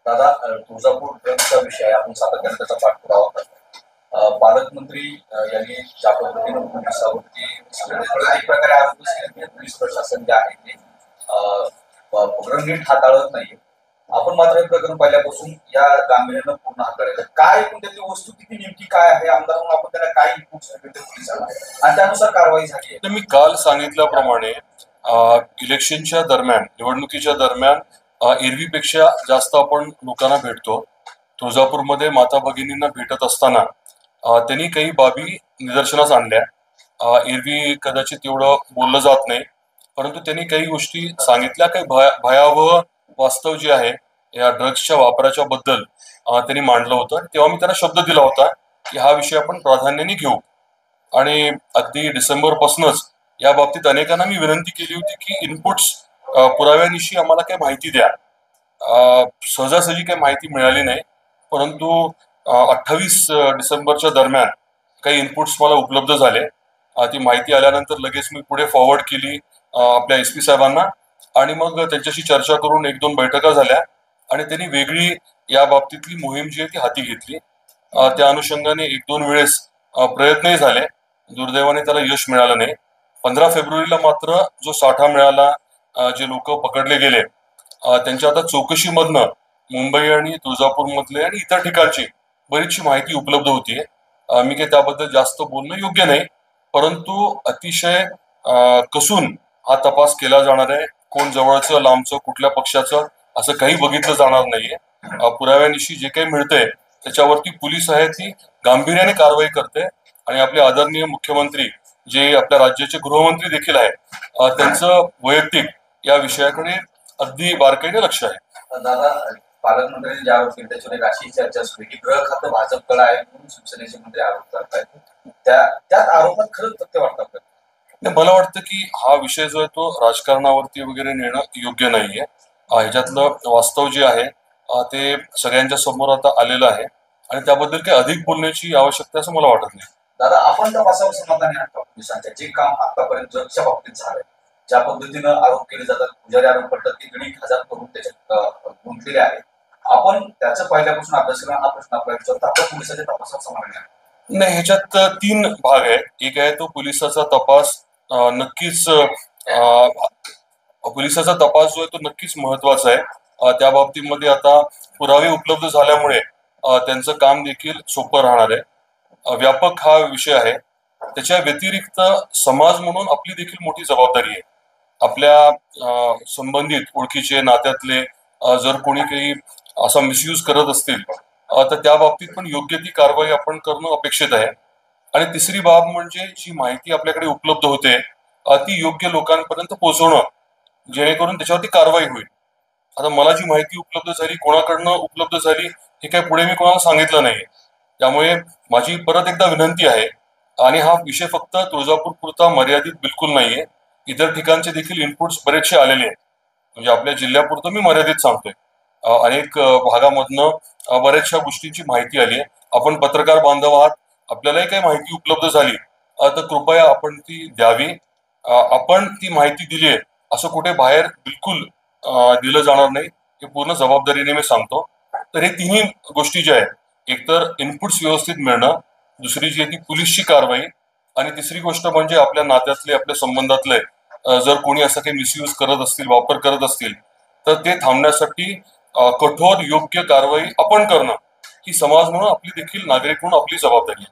दादा, तुळजापूर ड्रग्सचा विषय आहे. आपण सातत्याने त्याचा पाठपुरावा करतो. पालकमंत्री यांनी ज्या पद्धतीनं पोलिसावरती एक प्रकारे आरोप केले, पोलीस प्रशासन जे आहे ते प्रकरण नीट हाताळत नाहीये. आपण मात्र हे प्रकरण पहिल्यापासून या गांभीर्यानं पूर्ण हाताळलं. काय एकूण त्याची वस्तुस्थिती नेमकी काय आहे, आमदार म्हणून आपण त्याला काय इनपुट्स दिले पोलिसांना आणि त्यानुसार कारवाई झाली आहे? मी काल सांगितल्याप्रमाणे इलेक्शनच्या दरम्यान, निवडणुकीच्या दरम्यान एरवीपेक्षा जास्त आपण लोकांना भेटतो. तुळजापूरमध्ये माता भगिनींना भेटत असताना त्यांनी काही बाबी निदर्शनास आणल्या. एरवी कदाचित एवढं बोललं जात नाही, परंतु त्यांनी काही गोष्टी सांगितल्या. काही भयावह वास्तव जे आहे या ड्रग्सच्या वापराच्या बद्दल त्यांनी मांडलं होतं. तेव्हा मी त्यांना शब्द दिला होता की हा विषय आपण प्राधान्याने घेऊ. आणि अगदी डिसेंबरपासूनच या बाबतीत अनेकांना मी विनंती केली होती की इनपुट्स पुराव्यानिशी आम्हाला काही माहिती द्या. सहजासहजी काही माहिती मिळाली नाही, परंतु 28 डिसेंबरच्या दरम्यान काही इनपुट्स मला उपलब्ध झाले. ती माहिती आल्यानंतर लगेच मी पुढे फॉरवर्ड केली आपल्या SP साहेबांना आणि मग त्यांच्याशी चर्चा करून 1-2 बैठका झाल्या आणि त्यांनी वेगळी या बाबतीतली मोहीम जी आहे ती हाती घेतली. त्या अनुषंगाने 1-2 वेळेस प्रयत्नही झाले. दुर्दैवाने त्याला यश मिळालं नाही. 15 फेब्रुवारीला मात्र जो साठा मिळाला, जे लोक पकडले गेले, त्यांच्या आता चौकशीमधनं मुंबई आणि तुळजापूर मधले आणि इतर ठिकाणची बरीचशी माहिती उपलब्ध होतीये. मी काही त्याबद्दल जास्त बोलणं योग्य नाही, परंतु अतिशय कसून हा तपास केला जाणार आहे. कोण जवळचं, लांबचं, कुठल्या पक्षाचं असं काही बघितलं जाणार नाहीये. पुराव्यानिशी जे काही मिळतंय त्याच्यावरती पोलीस आहे ती गांभीर्याने कारवाई करते आणि आपले आदरणीय मुख्यमंत्री जे आपल्या राज्याचे गृहमंत्री देखील आहेत, त्यांचं वैयक्तिक या विषयाकडे अगदी बारकाईने लक्ष आहे. दादा, पालकमंत्र्यांनी ज्या आरोप केले त्याच्यावर एक अशी चर्चा सुरू आहे की गृह खातं भाजपकडे आहे म्हणून शिवसेनेचे मंत्री आरोप करतायत. त्यात आरोपात खरंच तथ्य वाटतं? मला वाटतं की हा विषय जो आहे तो राजकारणावरती वगैरे नेणं योग्य नाहीये. ह्याच्यातलं वास्तव जे आहे ते सगळ्यांच्या समोर आता आलेलं आहे आणि त्याबद्दल काही अधिक बोलण्याची आवश्यकता असं मला वाटत नाही. दादा, आपण तपासावर समाधानी आहात का? पोलिसांच्या जे काम आतापर्यंत ड्रग्सच्या बाबतीत झालंय, ज्या पद्धतीनं आरोप केले जातात, पुजारी आरोप पडतात की गणित हजार करून त्याच्यात गुंतलेले आहेत, आपण त्याचं पहिल्यापासून अभ्यास केला? हा प्रश्न आपल्या विचारतो. आपण पोलिसांच्या तपासावर समाधानी आहात? नाही, ह्याच्यात 3 भाग आहेत. एक आहे तो पोलिसाचा तपास. नक्कीच पोलिसाचा तपास जो आहे तो नक्कीच महत्वाचा आहे. त्या बाबतीमध्ये आता पुरावे उपलब्ध झाल्यामुळे त्यांचं काम देखील सोपं राहणार आहे. व्यापक हा विषय आहे. त्याच्या व्यतिरिक्त समाज म्हणून आपली देखील मोठी जबाबदारी आहे. आपल्या संबंधित, ओळखीचे, नात्यातले जर कोणी काही असा मिसयूज करत असतील तर त्या बाबतीत पण योग्य ती कारवाई आपण करणं अपेक्षित आहे. आणि तिसरी बाब म्हणजे जी माहिती आपल्याकडे उपलब्ध होते ती योग्य लोकांपर्यंत पोहोचवणं, जेणेकरून त्याच्यावरती कारवाई होईल. आता मला जी माहिती उपलब्ध झाली, कोणाकडनं उपलब्ध झाली, हे काय पुढे मी कोणाला सांगितलं नाही. त्यामुळे माझी परत एकदा विनंती आहे, आणि हा विषय फक्त तुळजापूर पुरता मर्यादित बिलकुल नाहीये. इतर ठिकाणचे देखील इनपुट्स बरेचसे आलेले आहेत. म्हणजे आपल्या जिल्ह्यापुरतं मी मर्यादित सांगतोय. अनेक भागामधनं बऱ्याचशा गोष्टींची माहिती आली आहे. आपण पत्रकार बांधव आहात, आपल्यालाही काही माहिती उपलब्ध झाली तर कृपया आपण ती द्यावी. आपण ती माहिती दिली आहे असं कुठे बाहेर बिलकुल दिलं जाणार नाही, हे पूर्ण जबाबदारीने मी सांगतो. तर हे तिन्ही गोष्टी ज्या आहेत, एकतर इनपुट्स व्यवस्थित मिळणं, दुसरी जी आहे ती पोलीसची कारवाई, आणि तिसरी गोष्ट म्हणजे आपल्या नात्यातले, आपल्या संबंधातले जर कोणी असं काही मिसयूज करत असतील, वापर करत असतील, तर ते थांबण्यासाठी कठोर योग्य कारवाई आपण करणं ही समाज म्हणून, आपली देखील नागरिक म्हणून आपली जबाबदारी आहे.